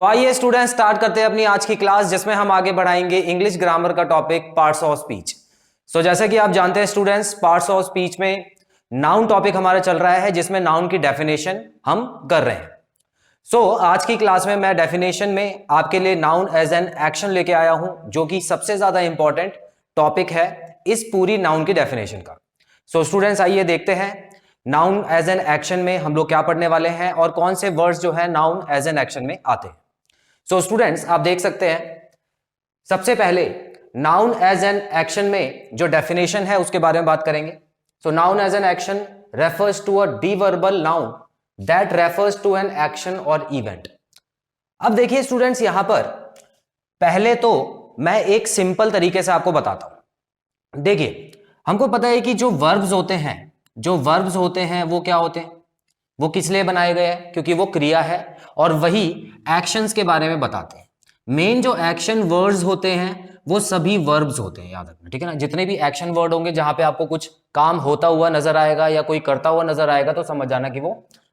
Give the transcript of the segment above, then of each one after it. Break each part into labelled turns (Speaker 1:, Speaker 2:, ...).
Speaker 1: तो आइए student start करते हैं अपनी आज की क्लास, जिसमें हम आगे बढ़ाएंगे इंग्लिश ग्रामर का टॉपिक पार्ट्स ऑफ स्पीच। सो जैसे कि आप जानते हैं स्टूडेंट्स, पार्ट्स ऑफ स्पीच में नाउन टॉपिक हमारा चल रहा है, जिसमें नाउन की डेफिनेशन हम कर रहे हैं। आज की क्लास में मैं डेफिनेशन में आपके लिए नाउन एज एन एक्शन लेके आया हूं, जो कि सबसे ज्यादा इंपॉर्टेंट टॉपिक है इस पूरी नाउन की डेफिनेशन का। स्टूडेंट्स आइए देखते हैं नाउन एज एन एक्शन में हम लोग क्या पढ़ने वाले हैं और कौन से वर्ड्स जो है नाउन एज एन एक्शन में आते हैं। स्टूडेंट्स आप देख सकते हैं, सबसे पहले नाउन एज एन एक्शन में जो डेफिनेशन है उसके बारे में बात करेंगे। Noun as an action refers to a deverbal noun that refers to an action और इवेंट। अब देखिए स्टूडेंट्स, यहां पर पहले तो मैं एक सिंपल तरीके से आपको बताता हूं। देखिए, हमको पता है कि जो वर्ब्स होते हैं वो क्या होते हैं, वो किस लिए बनाए गए हैं, क्योंकि वो क्रिया है और वही एक्शंस के बारे में बताते हैं। मेन जो एक्शन वर्ड्स होते हैं वो सभी वर्ब्स होते हैं, याद रखना, ठीक है ना। जितने भी एक्शन वर्ड होंगे जहां पे आपको कुछ काम होता हुआ नजर आएगा या कोई करता हुआ नजर आएगा तो समझ जाना कि वो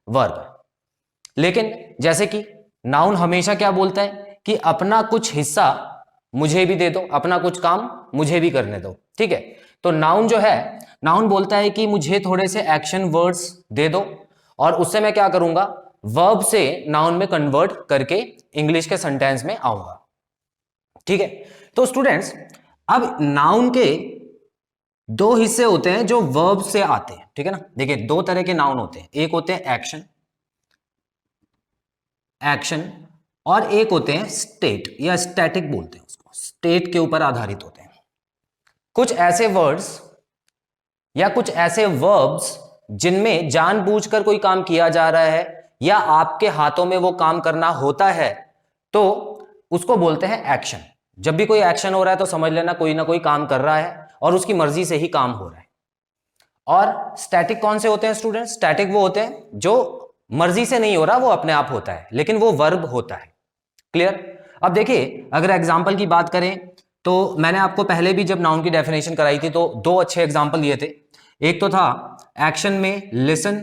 Speaker 1: वर्ब है। लेकिन जैसे कि नाउन हमेशा क्या बोलता है कि अपना कुछ हिस्सा मुझे भी दे दो, अपना कुछ काम मुझे भी करने दो, ठीक है। तो नाउन जो है, नाउन बोलता है कि मुझे थोड़े से एक्शन वर्ड्स दे दो और उससे मैं क्या करूंगा, वर्ब से नाउन में कन्वर्ट करके इंग्लिश के सेंटेंस में आऊंगा, ठीक है। तो स्टूडेंट्स, अब नाउन के दो हिस्से होते हैं जो वर्ब से आते हैं, ठीक है ना। देखिए, दो तरह के नाउन होते हैं, एक होते हैं एक्शन और एक होते हैं स्टेट या स्टैटिक बोलते हैं उसको, स्टेट के ऊपर आधारित होते हैं। कुछ ऐसे वर्ड्स या कुछ ऐसे वर्ब्स जिनमें जानबूझकर कोई काम किया जा रहा है या आपके हाथों में वो काम करना होता है, तो उसको बोलते हैं एक्शन। जब भी कोई एक्शन हो रहा है तो समझ लेना कोई ना कोई काम कर रहा है और उसकी मर्जी से ही काम हो रहा है। और स्टैटिक कौन से होते हैं स्टूडेंट? स्टैटिक वो होते हैं जो मर्जी से नहीं हो रहा, वो अपने आप होता है, लेकिन वो वर्ब होता है। क्लियर? अब देखिए, अगर एग्जाम्पल की बात करें तो मैंने आपको पहले भी जब नाउन की डेफिनेशन कराई थी तो दो अच्छे एग्जाम्पल दिए थे। एक तो था एक्शन में लिसन।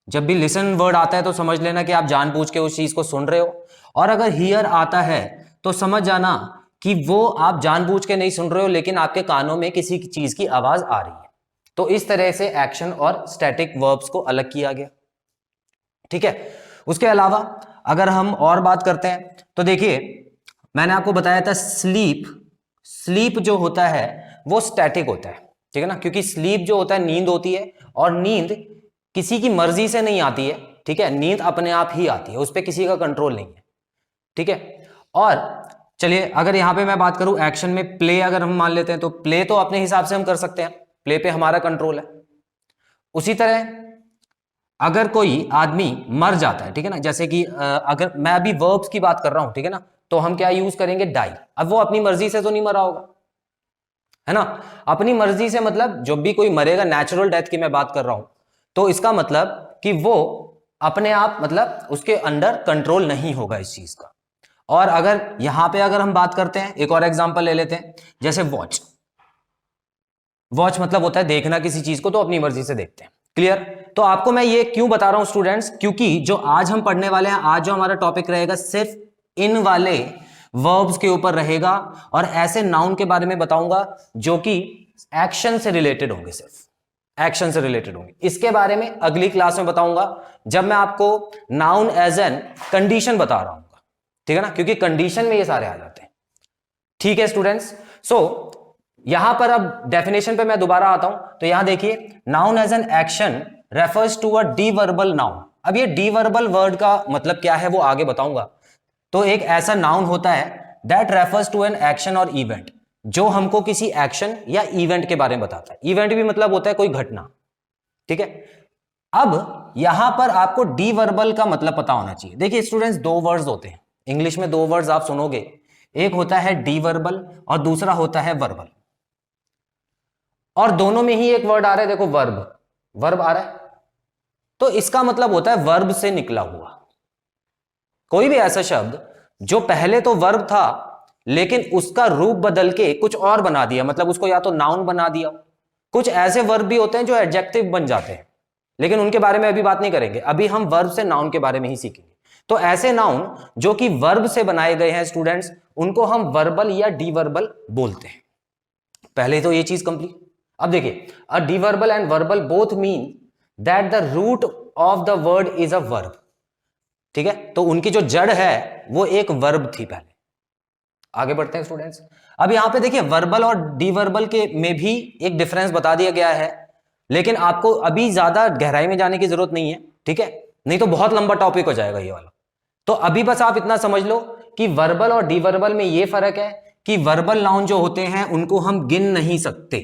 Speaker 1: जब भी लिसन वर्ड आता है तो समझ लेना कि आप जानबूझ के उस चीज को सुन रहे हो, और अगर हियर आता है तो समझ जाना कि वो आप जानबूझ के नहीं सुन रहे हो, लेकिन आपके कानों में किसी चीज की आवाज आ रही है। तो इस तरह से एक्शन और स्टैटिक वर्ब्स को अलग किया गया, ठीक है। उसके अलावा अगर हम और बात करते हैं तो देखिए, मैंने आपको बताया था स्लीप जो होता है वो स्टैटिक होता है, ठीक है ना, क्योंकि स्लीप जो होता है नींद होती है और नींद किसी की मर्जी से नहीं आती है, ठीक है। नींद अपने आप ही आती है, उस पर किसी का कंट्रोल नहीं है, ठीक है। और चलिए, अगर यहां पे मैं बात करूं एक्शन में प्ले, अगर हम मान लेते हैं तो प्ले तो अपने हिसाब से हम कर सकते हैं, प्ले पे हमारा कंट्रोल है। उसी तरह अगर कोई आदमी मर जाता है, ठीक है ना, जैसे कि अगर मैं अभी वर्ब्स की बात कर रहा हूं, ठीक है ना, तो हम क्या यूज करेंगे, डाई। अब वो अपनी मर्जी से तो नहीं मरा होगा, है ना। अपनी मर्जी से मतलब जब भी कोई मरेगा, नेचुरल डेथ की मैं बात कर रहा हूं, तो इसका मतलब कि वो अपने आप, मतलब उसके अंडर कंट्रोल नहीं होगा इस चीज का। और अगर यहां पे अगर हम बात करते हैं, एक और एग्जांपल ले लेते हैं, जैसे वॉच मतलब होता है देखना किसी चीज को, तो अपनी मर्जी से देखते हैं। क्लियर? तो आपको मैं ये क्यों बता रहा हूं स्टूडेंट्स, क्योंकि जो आज हम पढ़ने वाले हैं, आज जो हमारा टॉपिक रहेगा सिर्फ इन वाले वर्ब्स के ऊपर रहेगा, और ऐसे नाउन के बारे में बताऊंगा जो कि एक्शन से रिलेटेड होंगे, सिर्फ एक्शन से रिलेटेड होंगे। इसके बारे में अगली क्लास में बताऊंगा, जब मैं आपको नाउन एज एन कंडीशन बता रहा हूं, ठीक है ना, क्योंकि कंडीशन में ये सारे आ जाते हैं, ठीक है स्टूडेंट्स। यहां पर अब डेफिनेशन पे मैं दोबारा आता हूं, तो यहां देखिए, noun as an action refers to a deverbal noun. अब ये डीवर्बल वर्ड का मतलब क्या है वो आगे बताऊंगा। तो एक ऐसा नाउन होता है that refers to an action और इवेंट, जो हमको किसी एक्शन या इवेंट के बारे में बताता है। इवेंट भी मतलब होता है कोई घटना, ठीक है। अब यहां पर आपको डीवर्बल का मतलब पता होना चाहिए। देखिए स्टूडेंट्स, दो वर्ड्स होते हैं इंग्लिश में, दो वर्ड्स आप सुनोगे, एक होता है डीवर्बल और दूसरा होता है वर्बल। और दोनों में ही एक वर्ड आ रहा है, देखो वर्ब आ रहा है, तो इसका मतलब होता है वर्ब से निकला हुआ कोई भी ऐसा शब्द जो पहले तो वर्ब था लेकिन उसका रूप बदल के कुछ और बना दिया, मतलब उसको या तो नाउन बना दिया। कुछ ऐसे वर्ब भी होते हैं जो एडजेक्टिव बन जाते हैं, लेकिन उनके बारे में अभी बात नहीं करेंगे, अभी हम वर्ब से नाउन के बारे में ही सीखेंगे। तो ऐसे नाउन जो कि वर्ब से बनाए गए हैं स्टूडेंट्स, उनको हम वर्बल या डीवर्बल बोलते हैं। पहले तो ये चीज कंप्लीट। अब देखिए, a deverbal and verbal both mean that the root of the word is a verb. ठीक है, तो उनकी जो जड़ है वो एक वर्ब थी पहले। आगे बढ़ते हैं स्टूडेंट्स। अब यहां पे देखिए, वर्बल और डीवर्बल के में भी एक डिफरेंस बता दिया गया है, लेकिन आपको अभी ज्यादा गहराई में जाने की जरूरत नहीं है। ठीक है, नहीं तो बहुत लंबा टॉपिक हो जाएगा ये वाला। तो अभी बस आप इतना समझ लो कि वर्बल और डीवर्बल में ये फर्क है कि वर्बल नाउन जो होते हैं उनको हम गिन नहीं सकते,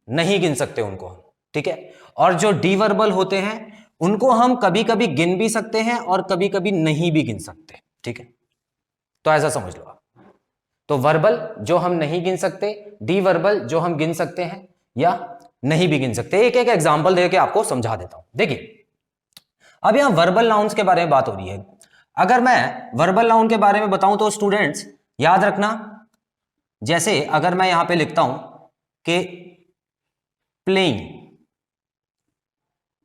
Speaker 1: नहीं गिन सकते उनको हम। ठीक है, और जो डीवर्बल होते हैं उनको हम कभी कभी गिन भी सकते हैं और कभी कभी नहीं भी गिन सकते। ठीक है, तो ऐसा समझ लो आप। तो वर्बल जो हम नहीं गिन सकते, डीवर्बल जो हम गिन सकते हैं या नहीं भी गिन सकते। एक एक एग्जांपल देके आपको समझा देता हूं। देखिए, अब यहां वर्बल नाउन्स के बारे में बात हो रही है। अगर मैं वर्बल नाउन के बारे में बताऊं तो स्टूडेंट्स याद रखना, जैसे अगर मैं यहां पे लिखता हूं कि प्लेइंग,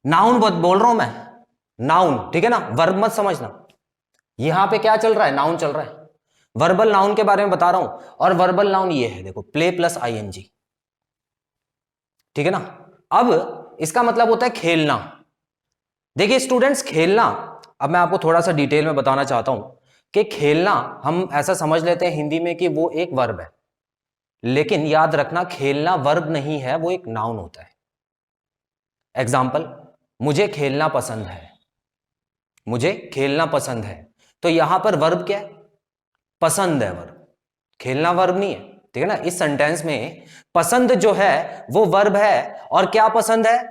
Speaker 1: नाउन बोल रहा हूं मैं, नाउन। ठीक है ना, वर्ब मत समझना। यहां पे क्या चल रहा है, नाउन चल रहा है। वर्बल नाउन के बारे में बता रहा हूं, और वर्बल नाउन ये है, देखो, प्ले प्लस आईएनजी। ठीक है ना। अब इसका मतलब होता है खेलना। देखिए स्टूडेंट्स, खेलना, अब मैं आपको थोड़ा सा डिटेल में बताना चाहता हूं कि खेलना हम ऐसा समझ लेते हैं हिंदी में कि वो एक वर्ब है, लेकिन याद रखना, खेलना वर्ब नहीं है, वो एक नाउन होता है। एग्जाम्पल, मुझे खेलना पसंद है, मुझे खेलना पसंद है। तो यहां पर वर्ब क्या है, पसंद है वर्ब, खेलना वर्ब नहीं है। ठीक है ना, इस सेंटेंस में पसंद जो है वो वर्ब है, और क्या पसंद है,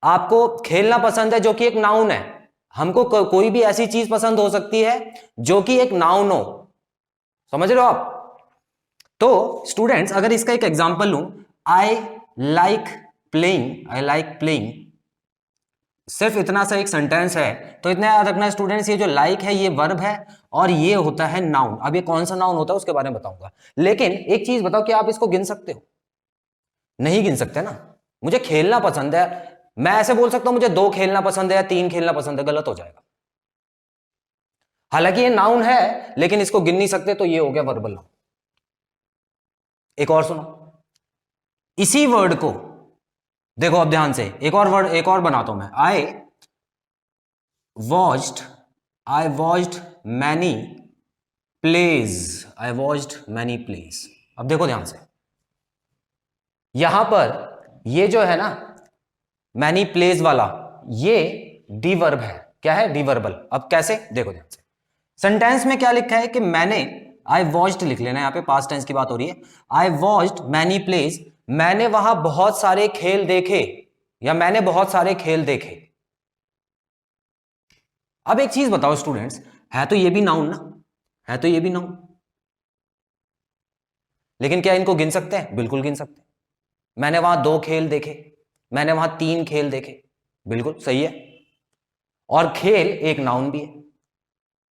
Speaker 1: आपको खेलना पसंद है जो कि एक नाउन है। हमको कोई भी ऐसी चीज पसंद हो सकती है जो कि एक नाउन हो, समझ रहे हो आप। तो स्टूडेंट्स, अगर इसका एक एग्जांपल लूं, I like playing, I like playing, सिर्फ इतना सा एक सेंटेंस है, तो इतना याद रखना स्टूडेंट्स, ये जो लाइक है ये वर्ब है और ये होता है नाउन। अब ये कौन सा नाउन होता है उसके बारे में बताऊंगा, लेकिन एक चीज बताओ कि आप इसको गिन सकते हो, नहीं गिन सकते ना। मुझे खेलना पसंद है, मैं ऐसे बोल सकता हूं मुझे 2 खेलना पसंद है या 3 खेलना पसंद है, गलत हो जाएगा। हालांकि ये नाउन है लेकिन इसको गिन नहीं सकते, तो ये हो गया वर्बल नाउन। एक और सुनो, इसी वर्ड को देखो अब ध्यान से, एक और वर्ड, एक और बनाता हूं मैं, I watched many plays, I watched many plays. अब देखो ध्यान से, यहां पर ये जो है ना मैनी प्लेज वाला, ये डीवर्ब है। क्या है, डीवर्बल। अब कैसे, देखो ध्यान से, सेंटेंस में क्या लिखा है कि मैंने, आई वॉच्ड लिख लेना, यहां पे पास्ट टेंस की बात हो रही है, आई वॉच्ड मैनी प्लेज, मैंने वहां बहुत सारे खेल देखे, या मैंने बहुत सारे खेल देखे। अब एक चीज बताओ स्टूडेंट्स, है तो ये भी नाउन ना, है तो ये भी नाउन, लेकिन क्या इनको गिन सकते हैं, बिल्कुल गिन सकते हैं। मैंने वहां 2 खेल देखे, मैंने वहां 3 खेल देखे, बिल्कुल सही है। और खेल एक नाउन भी है,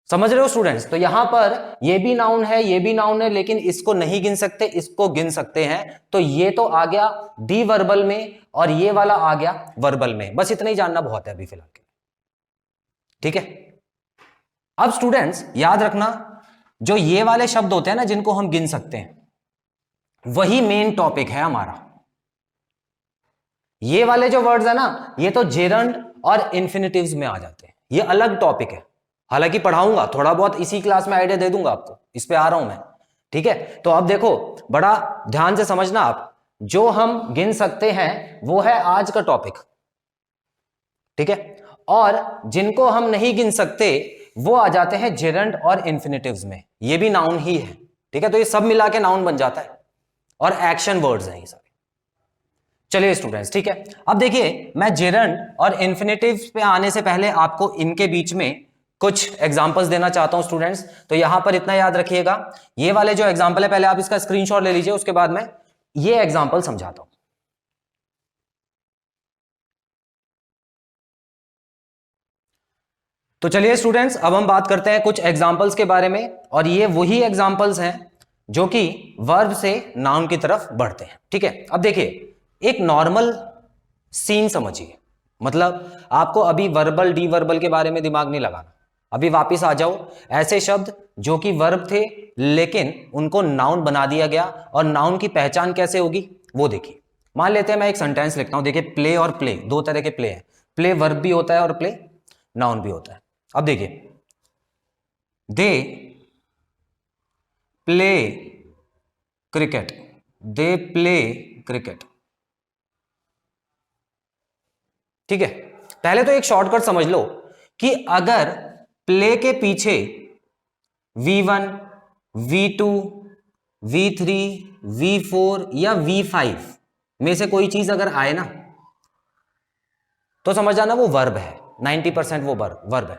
Speaker 1: समझ रहे हो स्टूडेंट्स। तो यहां पर ये भी नाउन है, ये भी नाउन है, लेकिन इसको नहीं गिन सकते, इसको गिन सकते हैं। तो ये तो आ गया डी वर्बल में और ये वाला आ गया वर्बल में। बस इतना ही जानना बहुत है अभी फिलहाल के, ठीक है। अब स्टूडेंट्स याद रखना, जो ये वाले शब्द होते हैं ना जिनको हम गिन सकते हैं, वही मेन टॉपिक है हमारा। ये वाले जो वर्ड्स है ना, ये तो जेरंड और इंफिनिटिव्स में आ जाते हैं, ये अलग टॉपिक है। हालांकि पढ़ाऊंगा थोड़ा बहुत, इसी क्लास में आइडिया दे दूंगा आपको, इस पे आ रहा हूं मैं, ठीक है। तो अब देखो, बड़ा ध्यान से समझना आप, जो हम गिन सकते हैं वो है आज का टॉपिक, ठीक है, और जिनको हम नहीं गिन सकते वो आ जाते हैं जेरंड और इंफिनिटिव्स में, ये भी नाउन ही है, ठीक है। तो ये सब मिला के नाउन बन जाता है, और एक्शन वर्ड्स हैं ये सब। चलिए स्टूडेंट्स, ठीक है। अब देखिए, मैं जेरंड और इंफिनिटिव्स पे आने से पहले आपको इनके बीच में कुछ एग्जांपल्स देना चाहता हूं स्टूडेंट्स। तो यहां पर इतना याद रखिएगा, ये वाले जो एग्जांपल है पहले आप इसका स्क्रीनशॉट ले लीजिए, उसके बाद मैं ये एग्जांपल समझाता हूं। तो चलिए स्टूडेंट्स, अब हम बात करते हैं कुछ एग्जांपल्स के बारे में, और ये वही एग्जांपल्स हैं जो कि वर्ब से नाउन की तरफ बढ़ते हैं, ठीक है। अब देखिए, एक नॉर्मल सीन समझिए, मतलब आपको अभी वर्बल डी वर्बल के बारे में दिमाग नहीं लगाना, अभी वापिस आ जाओ, ऐसे शब्द जो कि वर्ब थे लेकिन उनको नाउन बना दिया गया, और नाउन की पहचान कैसे होगी वो देखिए। मान लेते हैं मैं एक सेंटेंस लिखता हूं, देखिए प्ले और प्ले, दो तरह के प्ले हैं, प्ले वर्ब भी होता है और प्ले नाउन भी होता है। अब देखिए, they play cricket, they play cricket, ठीक है। पहले तो एक शॉर्टकट समझ लो कि अगर प्ले के पीछे V1, V2, V3, V4 या V5 में से कोई चीज अगर आए ना, तो समझ जाना वो वर्ब है, 90% वो वर्ब है,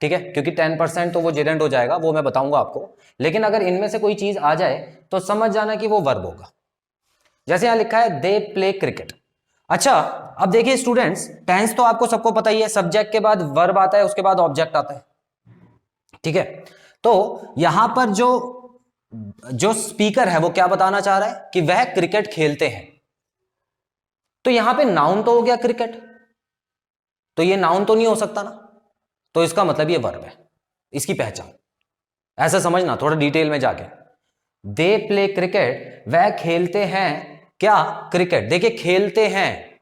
Speaker 1: ठीक है, क्योंकि 10% तो वो जेरेंड हो जाएगा, वो मैं बताऊंगा आपको। लेकिन अगर इनमें से कोई चीज आ जाए तो समझ जाना कि वो वर्ब होगा। जैसे यहां लिखा है दे प्ले क्रिकेट। अच्छा, अब देखिए स्टूडेंट्स, टेंस तो आपको सबको पता ही है, सब्जेक्ट के बाद वर्ब आता है, उसके बाद ऑब्जेक्ट आता है, ठीक है। तो यहां पर जो जो स्पीकर है वो क्या बताना चाह रहा है कि वह क्रिकेट खेलते हैं, तो यहां पे नाउन तो हो गया क्रिकेट, तो ये नाउन तो नहीं हो सकता ना, तो इसका मतलब ये वर्ब है, इसकी पहचान ऐसा समझना थोड़ा डिटेल में जाके। दे प्ले क्रिकेट, वह खेलते हैं क्या क्रिकेट। देखिए खेलते हैं,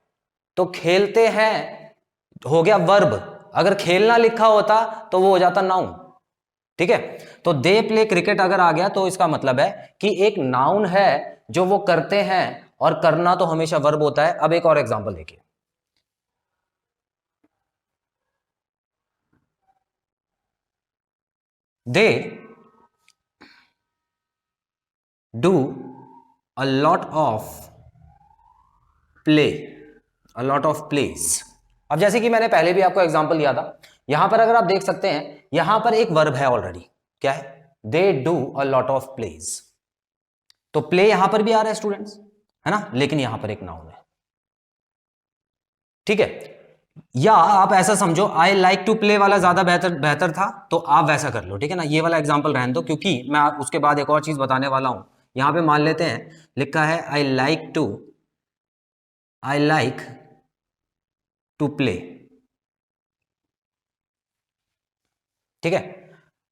Speaker 1: तो खेलते हैं हो गया वर्ब, अगर खेलना लिखा होता तो वो हो जाता नाउन, ठीक है। तो दे प्ले क्रिकेट अगर आ गया तो इसका मतलब है कि एक नाउन है जो वो करते हैं, और करना तो हमेशा वर्ब होता है। अब एक और एग्जांपल देखिए, they do a lot of play, a lot of place. अब जैसे कि मैंने पहले भी आपको एग्जांपल दिया था, यहां पर अगर आप देख सकते हैं, यहां पर एक वर्ब है ऑलरेडी, क्या है, they do a lot of place, तो प्ले यहां पर भी आ रहा है स्टूडेंट्स, है ना, लेकिन यहां पर एक नाउन है, ठीक है। या आप ऐसा समझो, आई लाइक टू प्ले वाला ज्यादा बेहतर बेहतर था, तो आप वैसा कर लो, ठीक है ना, ये वाला एग्जांपल रहने दो, क्योंकि मैं उसके बाद एक और चीज बताने वाला हूं। यहां पे मान लेते हैं लिखा है आई लाइक टू प्ले, ठीक है।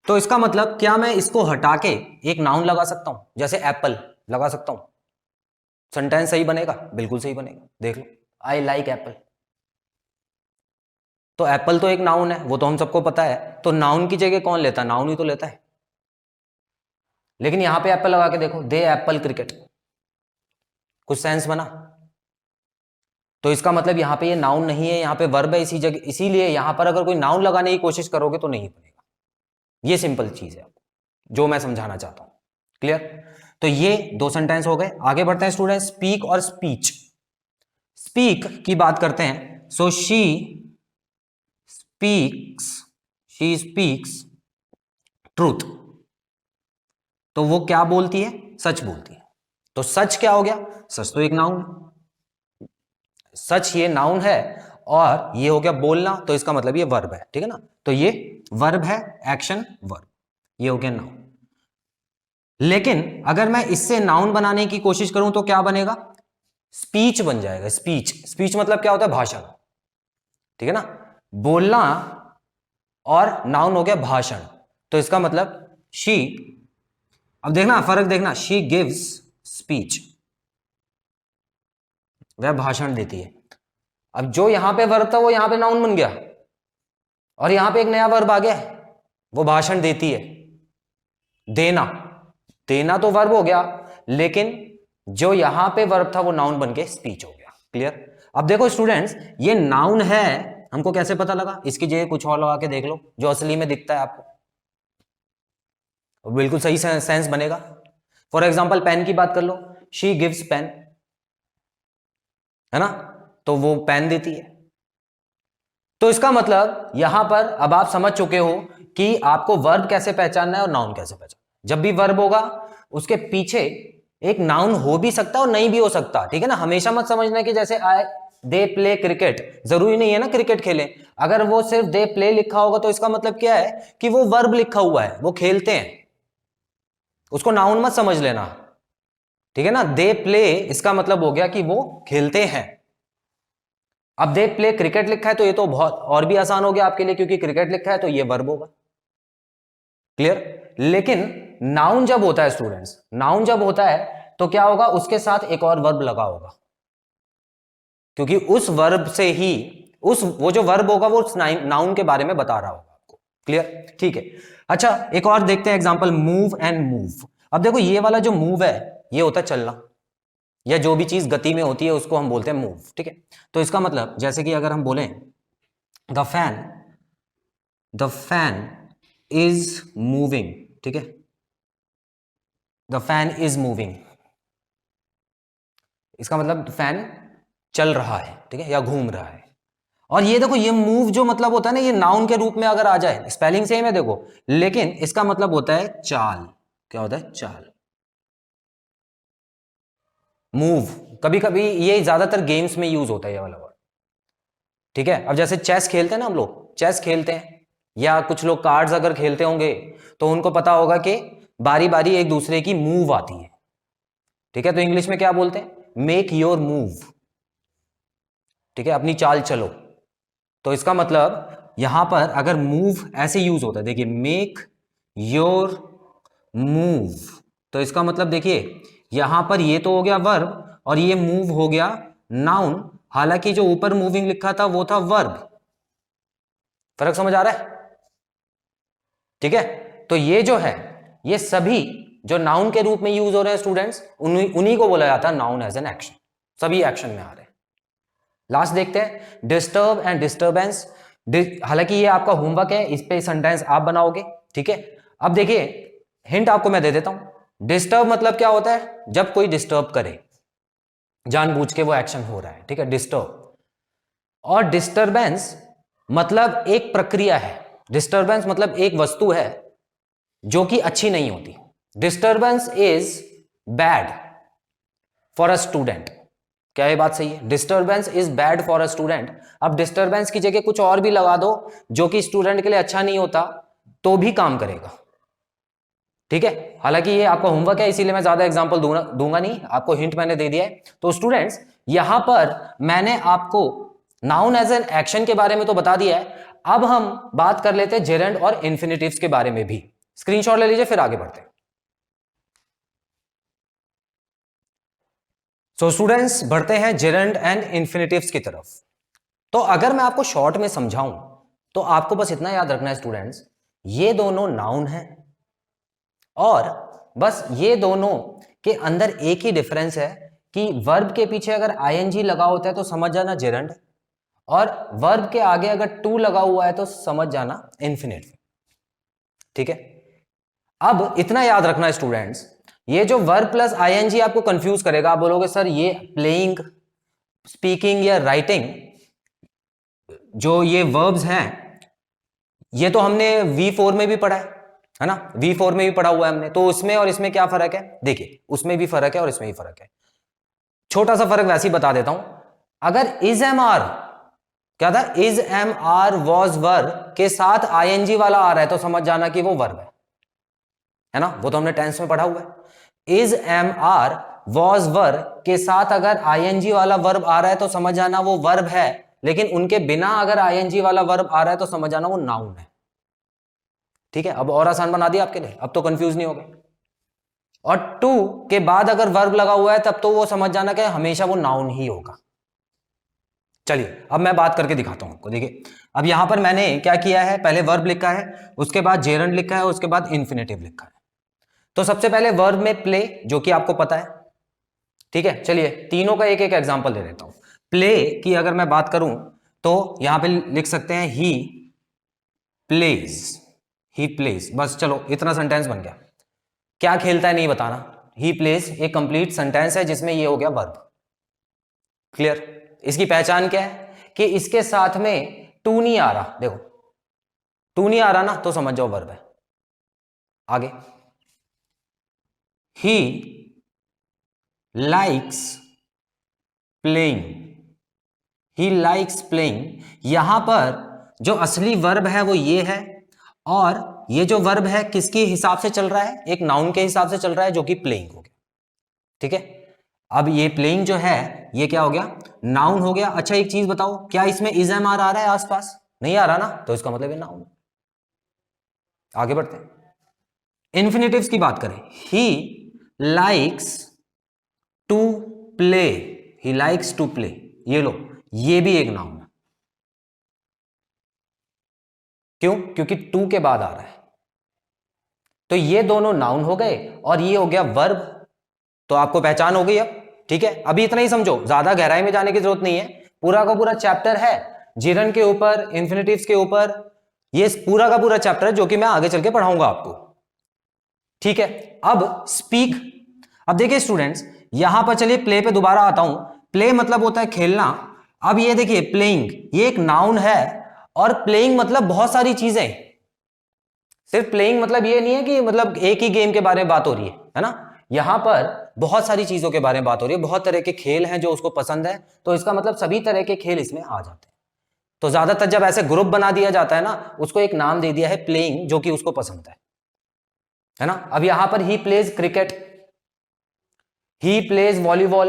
Speaker 1: तो इसका मतलब क्या मैं इसको हटा के एक नाउन लगा सकता हूं, जैसे एप्पल लगा सकता हूं, सेंटेंस सही बनेगा, बिल्कुल सही बनेगा, देख लो, आई लाइक एप्पल, तो एप्पल तो एक नाउन है, वो तो हम सबको पता है, तो नाउन की जगह कौन लेता है, नाउन ही तो लेता है। लेकिन यहां पे एप्पल लगा के देखो, दे एप्पल क्रिकेट, कुछ सेंस बना, तो इसका मतलब यहां पे ये नाउन नहीं है, यहां पे वर्ब है इसी जगह, इसीलिए यहां पर अगर कोई नाउन लगाने की कोशिश करोगे तो नहीं बनेगा। ये सिंपल चीज है जो मैं समझाना चाहता हूं, क्लियर। तो ये दो सेंटेंस हो गए, आगे बढ़ते हैं स्टूडेंट, स्पीक और स्पीच। स्पीक की बात करते हैं, सो स्पीक्स शी स्पीक्स ट्रूथ, तो वो क्या बोलती है, सच बोलती है। तो सच क्या हो गया, सच तो एक नाउन, सच ये नाउन है, और ये हो गया बोलना, तो इसका मतलब ये वर्ब है, ठीक है ना, तो ये वर्ब है, एक्शन वर्ब, ये हो गया नाउन। लेकिन अगर मैं इससे नाउन बनाने की कोशिश करूं तो क्या बनेगा, स्पीच बन जाएगा, स्पीच, स्पीच मतलब क्या होता है, भाषण, ठीक है ना, बोलना, और नाउन हो गया भाषण, तो इसका मतलब शी, अब देखना फर्क देखना, शी गिव्स स्पीच, वह भाषण देती है। अब जो यहां पे वर्ब था वो यहां पे नाउन बन गया, और यहां पे एक नया वर्ब आ गया, वो भाषण देती है, देना, देना तो वर्ब हो गया, लेकिन जो यहां पे वर्ब था वो नाउन बन के स्पीच हो गया, क्लियर। अब देखो स्टूडेंट्स, ये नाउन है, हमको कैसे पता लगा, इसकी जगह कुछ और लगा के देख लो जो असली में दिखता है आपको, बिल्कुल सही सेंस बनेगा। फॉर एग्जाम्पल पेन की बात कर लो, शी गिव्स पेन, है ना, तो वो पेन देती है। तो इसका मतलब यहां पर अब आप समझ चुके हो कि आपको वर्ब कैसे पहचानना है और नाउन कैसे पहचानना। जब भी वर्ब होगा उसके पीछे एक नाउन हो भी सकता है और नहीं भी हो सकता, ठीक है ना। हमेशा मत समझना कि जैसे दे प्ले क्रिकेट, जरूरी नहीं है ना क्रिकेट खेले, अगर वो सिर्फ दे प्ले लिखा होगा तो इसका मतलब क्या है कि वो वर्ब लिखा हुआ है, वो खेलते हैं, उसको नाउन मत समझ लेना, ठीक है ना। दे प्ले इसका मतलब हो गया कि वो खेलते हैं। अब दे प्ले क्रिकेट लिखा है तो ये तो बहुत और भी आसान हो गया आपके लिए, क्योंकि क्रिकेट लिखा है तो ये वर्ब होगा। क्लियर? लेकिन नाउन जब होता है स्टूडेंट्स, नाउन जब होता है तो क्या होगा, उसके साथ एक और वर्ब लगा होगा, क्योंकि उस वर्ब से ही वो जो वर्ब होगा वो नाउन के बारे में बता रहा होगा आपको। क्लियर? ठीक है। अच्छा, एक और देखते हैं एग्जांपल, मूव एंड मूव। अब देखो ये वाला जो मूव है ये होता है चलना, या जो भी चीज गति में होती है उसको हम बोलते हैं मूव। ठीक है, तो इसका मतलब जैसे कि अगर हम बोलें द फैन इज मूविंग, ठीक है, द फैन इज मूविंग, इसका मतलब फैन चल रहा है, ठीक है, या घूम रहा है। और ये देखो ये मूव जो मतलब होता है ना, ये नाउन के रूप में अगर आ जाए, स्पेलिंग सेम है देखो, लेकिन इसका मतलब होता है चाल। क्या होता है? चाल। मूव कभी कभी ये ज्यादातर गेम्स में यूज होता है ये वाला वर्ड। ठीक है, अब जैसे चेस खेलते हैं ना, हम लोग चेस खेलते हैं, या कुछ लोग कार्ड्स अगर खेलते होंगे तो उनको पता होगा कि बारी बारी एक दूसरे की मूव आती है। ठीक है, तो इंग्लिश में क्या बोलते हैं? Make your move. ठीक है, अपनी चाल चलो। तो इसका मतलब यहां पर अगर मूव ऐसे यूज होता है, देखिए मेक योर मूव, तो इसका मतलब देखिए यहां पर ये तो हो गया वर्ब और ये मूव हो गया नाउन, हालांकि जो ऊपर मूविंग लिखा था वो था वर्ब। फर्क समझ आ रहा है? ठीक है, तो ये जो है ये सभी जो नाउन के रूप में यूज हो रहे हैं स्टूडेंट्स, उन्हीं को बोला जाता है नाउन एज एन एक्शन। सभी एक्शन में आ रहे हैं। लास्ट देखते हैं डिस्टर्ब एंड डिस्टर्बेंस। हालांकि ये आपका होमवर्क है, इस पे सेंटेंस आप बनाओगे। ठीक है, अब देखिए हिंट आपको मैं दे देता हूं। डिस्टर्ब मतलब क्या होता है? जब कोई डिस्टर्ब करे, जानबूझ के वो एक्शन हो रहा है। ठीक है, डिस्टर्ब। और डिस्टर्बेंस मतलब एक प्रक्रिया है, डिस्टर्बेंस मतलब एक वस्तु है जो कि अच्छी नहीं होती। Disturbance is bad for a student. क्या ये बात सही है? Disturbance is bad for a student. अब डिस्टर्बेंस की जगह कुछ और भी लगा दो जो कि स्टूडेंट के लिए अच्छा नहीं होता, तो भी काम करेगा। ठीक है, हालांकि ये आपका होमवर्क है इसीलिए मैं ज्यादा एग्जांपल दूंगा नहीं, आपको हिंट मैंने दे दिया है। तो स्टूडेंट्स यहां पर मैंने आपको नाउन एज एन एक्शन के बारे में तो बता दिया है, अब हम बात कर लेते हैं जेरेंड और इंफिनिटिव्स के बारे में भी। स्क्रीनशॉट ले लीजिए फिर आगे बढ़ते हैं। सो स्टूडेंट्स बढ़ते हैं जेरेंड एंड इंफिनिटिव्स की तरफ। तो अगर मैं आपको शॉर्ट में समझाऊं तो आपको बस इतना याद रखना है स्टूडेंट्स, ये दोनों नाउन हैं और बस ये दोनों के अंदर एक ही डिफरेंस है कि वर्ब के पीछे अगर आईएनजी लगा होता है तो समझ जाना जेरेंड, और वर्ब के आगे अगर टू लगा हुआ है तो समझ जाना इन्फिनिटिव। ठीक है, अब इतना याद रखना स्टूडेंट्स, ये जो वर्ब प्लस आईएनजी आपको कंफ्यूज करेगा। आप बोलोगे सर ये प्लेइंग, स्पीकिंग या राइटिंग जो ये वर्ब्स हैं ये तो हमने V4 में भी पढ़ा है ना, V4 में भी पढ़ा हुआ है हमने, तो उसमें और इसमें क्या फर्क है? देखिए उसमें भी फर्क है और इसमें भी फर्क है। छोटा सा फर्क वैसे ही बता देता हूं। अगर इज एम आर, क्या था? Is am are was verb के साथ आईएनजी वाला आ रहा है तो समझ जाना कि वो वर्ब है ना, वो तो हमने टेंस में पढ़ा हुआ है। Is am are was verb के साथ अगर आईएनजी वाला वर्ब आ रहा है तो समझ जाना वो वर्ब है, लेकिन उनके बिना अगर आईएनजी वाला वर्ब आ रहा है तो समझ जाना वो नाउन है। ठीक है, अब और आसान बना दिया आपके लिए, अब तो कंफ्यूज नहीं हो गए। और टू के बाद अगर वर्ब लगा हुआ है तब तो वो समझ जाना कि हमेशा वो नाउन ही होगा। चलिए अब मैं बात करके दिखाता हूं आपको। देखिए अब यहां पर मैंने क्या किया है, पहले वर्ब लिखा है, उसके बाद जेरंड लिखा है, उसके बाद इन्फिनेटिव लिखा है। तो सबसे पहले वर्ब में प्ले, जो कि आपको पता है। ठीक है, चलिए तीनों का एक एक एग्जांपल दे देता हूं। प्ले की अगर मैं बात करूं तो यहां पे लिख सकते हैं ही प्लेज, ही प्लेज, बस चलो इतना सेंटेंस बन गया। क्या खेलता है नहीं बताना, ही प्लेज एक कंप्लीट सेंटेंस है जिसमें ये हो गया वर्ब। क्लियर? इसकी पहचान क्या है कि इसके साथ में टू नहीं आ रहा, देखो टू नहीं आ रहा ना तो समझ जाओ वर्ब है। आगे he likes playing, he likes playing. यहां पर जो असली वर्ब है वो ये है, और ये जो वर्ब है किसके हिसाब से चल रहा है? एक नाउन के हिसाब से चल रहा है जो कि प्लेइंग हो गया। ठीक है, अब ये प्लेइंग जो है ये क्या हो गया, नाउन हो गया। अच्छा एक चीज बताओ, क्या इसमें इज एम आर आ रहा है आसपास? नहीं आ रहा ना, तो इसका मतलब ये नाउन। आगे बढ़ते हैं। इन्फिनेटिव्स की बात करें, he likes to play, he likes to play, ये लो, ये भी एक नाउन है। क्यों? क्योंकि टू के बाद आ रहा है। तो ये दोनों नाउन हो गए और ये हो गया वर्ब। तो आपको पहचान हो गई अब, ठीक है। अभी इतना ही समझो, ज्यादा गहराई में जाने की जरूरत नहीं है। पूरा का पूरा चैप्टर है जिरन के ऊपर, इन्फिनेटिव्स के ऊपर, ये पूरा का पूरा चैप्टर है जो कि मैं आगे चल के पढ़ाऊंगा आपको, ठीक है। अब स्पीक, अब देखिए स्टूडेंट्स, यहां पर चलिए प्ले पे दोबारा आता हूं। प्ले मतलब होता है खेलना। अब ये देखिए प्लेइंग, ये एक नाउन है, और प्लेइंग मतलब बहुत सारी चीजें। सिर्फ प्लेइंग मतलब ये नहीं है कि मतलब एक ही गेम के बारे में बात हो रही है ना। यहां पर बहुत सारी चीजों के बारे में बात हो रही है, बहुत तरह के खेल हैं जो उसको पसंद है, तो इसका मतलब सभी तरह के खेल इसमें आ जाते हैं। तो ज्यादातर जब ऐसे ग्रुप बना दिया जाता है ना, उसको एक नाम दे दिया है प्लेइंग, जो कि उसको पसंद है ना। अब यहां पर he plays cricket, he plays volleyball,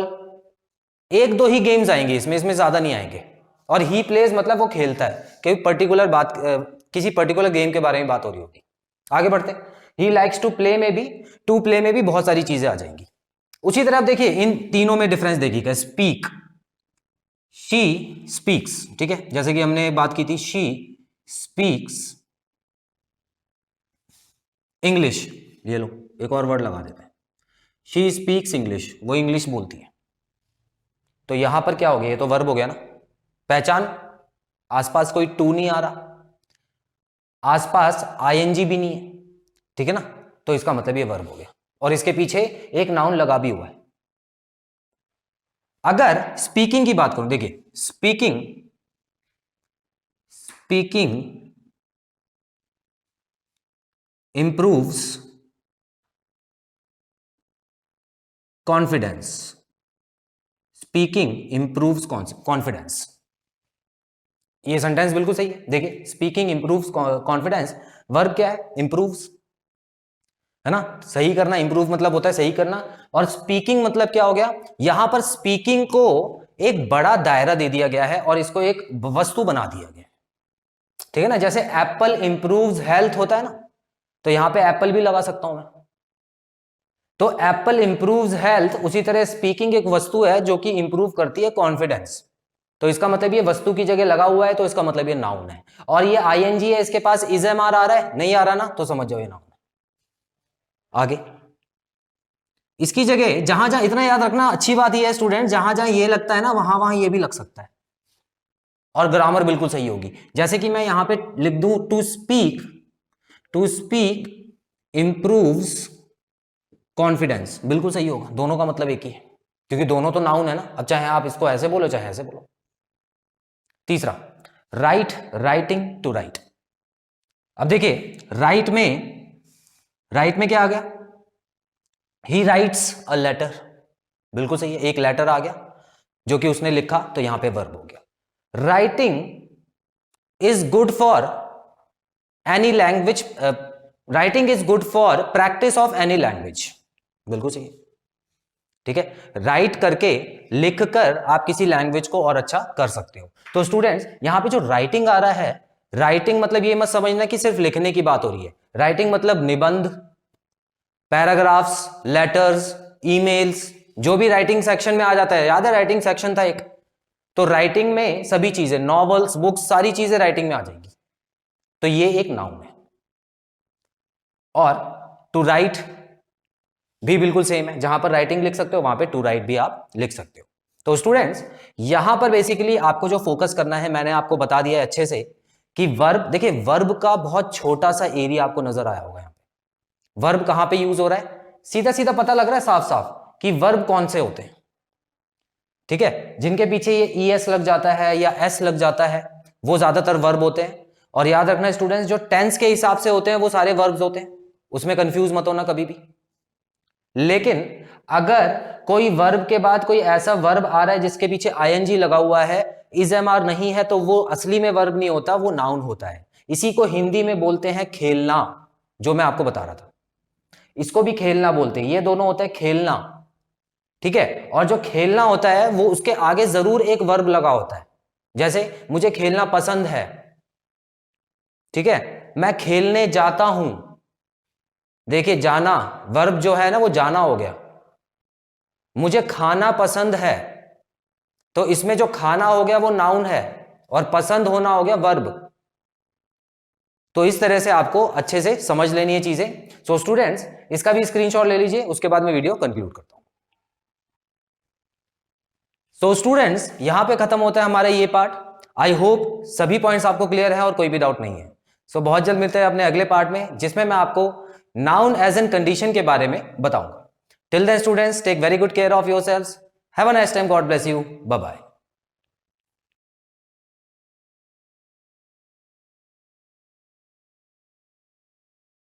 Speaker 1: एक दो ही गेम्स आएंगे इसमें, इसमें ज्यादा नहीं आएंगे। और ही प्लेज मतलब वो खेलता है, कोई पर्टिकुलर बात, किसी पर्टिकुलर गेम के बारे में बात हो रही होगी। आगे बढ़ते हैं। ही लाइक्स टू प्ले में भी, टू प्ले में भी बहुत सारी चीजें आ जाएंगी। उसी तरह आप देखिए इन तीनों में डिफरेंस देखिएगा। स्पीक, शी स्पीक्स, ठीक है, जैसे कि हमने बात की थी, शी स्पीक्स इंग्लिश, ये लो एक और वर्ड लगा देते हैं, शी स्पीक्स इंग्लिश, वो इंग्लिश बोलती है। तो यहां पर क्या हो गया, ये तो वर्ब हो गया ना। पहचान, आसपास कोई टू नहीं आ रहा, आसपास आईएनजी भी नहीं है, ठीक है ना, तो इसका मतलब ये वर्ब हो गया, और इसके पीछे एक नाउन लगा भी हुआ है। अगर स्पीकिंग की बात करूं, देखिए speaking, speaking improves confidence, speaking improves confidence, ये सेंटेंस बिल्कुल सही है। देखिए स्पीकिंग इंप्रूव्स कॉन्फिडेंस, वर्ब क्या है, इंप्रूव्स, है ना, सही करना। इंप्रूव मतलब होता है सही करना, और स्पीकिंग मतलब क्या हो गया, यहां पर स्पीकिंग को एक बड़ा दायरा दे दिया गया है और इसको एक वस्तु बना दिया गया, ठीक है ना। जैसे एप्पल इंप्रूव्स हेल्थ होता है ना, तो यहां पे एप्पल भी लगा सकता हूं मैं। तो एप्पल इंप्रूव्स हेल्थ, उसी तरह स्पीकिंग एक वस्तु है जो कि इंप्रूव करती है कॉन्फिडेंस। तो इसका मतलब ये वस्तु की जगह लगा हुआ है, तो इसका मतलब ये नाउन है। और ये आईएनजी है, इसके पास इज एम आर आ रहा है, नहीं आ रहा ना, तो समझ जाओ ये नाउन है। आगे इसकी जगह जहां जहां, इतना याद रखना, अच्छी बात यह है स्टूडेंट, जहां जहां ये लगता है ना, वहां वहां ये भी लग सकता है, और ग्रामर बिल्कुल सही होगी। जैसे कि मैं यहां पे लिख दूं to speak, to speak improves confidence, बिल्कुल सही होगा, दोनों का मतलब एक ही है, क्योंकि दोनों तो नाउन है ना। अब चाहे आप इसको ऐसे बोलो चाहे ऐसे बोलो। तीसरा, राइट, राइटिंग टू राइट। अब देखिए राइट में क्या आ गया, ही राइट्स अ लेटर, बिल्कुल सही है, एक लेटर आ गया जो कि उसने लिखा, तो यहां पे वर्ब हो गया। Writing is good for any language, writing is good for practice of any language, बिल्कुल सही है, ठीक है। राइट करके, लिख कर आप किसी लैंग्वेज को और अच्छा कर सकते हो। तो स्टूडेंट्स यहां पे जो राइटिंग आ रहा है, राइटिंग मतलब ये मत समझना कि सिर्फ लिखने की बात हो रही है। राइटिंग मतलब निबंध, पैराग्राफ्स, लेटर्स, ईमेल्स, जो भी राइटिंग सेक्शन में आ जाता है। याद है राइटिंग सेक्शन था एक, तो राइटिंग में सभी चीजें, नॉवेल्स, बुक्स, सारी चीजें राइटिंग में आ जाएंगी। तो ये एक नाउन है। और टू राइट भी बिल्कुल सेम है, जहां पर राइटिंग लिख सकते हो वहां पे टू राइट भी आप लिख सकते हो। तो स्टूडेंट्स यहां पर बेसिकली आपको जो फोकस करना है, मैंने आपको बता दिया है अच्छे से कि वर्ब, देखिए वर्ब का बहुत छोटा सा एरिया आपको नजर आया होगा। यहां पे वर्ब कहां पे यूज हो रहा है, सीधा सीधा पता लग रहा है साफ साफ कि वर्ब कौन से होते हैं, ठीक है। जिनके पीछे ये ईएस लग जाता है या एस लग जाता है, वो ज्यादातर वर्ब होते हैं। और याद रखना स्टूडेंट्स, जो टेंस के हिसाब से होते हैं वो सारे वर्ब्स होते हैं, उसमें कंफ्यूज मत होना कभी भी। लेकिन अगर कोई वर्ब के बाद कोई ऐसा वर्ब आ रहा है जिसके पीछे आईएनजी लगा हुआ है, इज एम आर नहीं है, तो वो असली में वर्ब नहीं होता, वो नाउन होता है। इसी को हिंदी में बोलते हैं खेलना, जो मैं आपको बता रहा था, इसको भी खेलना बोलते हैं। ये दोनों होता है खेलना, ठीक है, और जो खेलना होता है वो उसके आगे जरूर एक वर्ब लगा होता है। जैसे मुझे खेलना पसंद है, ठीक है, मैं खेलने जाता हूं। देखिए जाना, वर्ब जो है ना वो जाना हो गया। मुझे खाना पसंद है, तो इसमें जो खाना हो गया वो नाउन है और पसंद होना हो गया वर्ब। तो इस तरह से आपको अच्छे से समझ लेनी है चीजें। सो स्टूडेंट्स, इसका भी स्क्रीनशॉट ले लीजिए, उसके बाद मैं वीडियो कंक्लूड करता हूं। सो स्टूडेंट्स, यहां पे खत्म होता है हमारा ये पार्ट। आई होप सभी पॉइंट्स आपको क्लियर है और कोई भी डाउट नहीं है। सो बहुत जल्द मिलते हैं अपने अगले पार्ट में, जिसमें मैं आपको नाउन एज एन कंडीशन के बारे में बताऊंगा। Till then students, take very good care of yourselves. Have a nice time, God bless you, bye bye.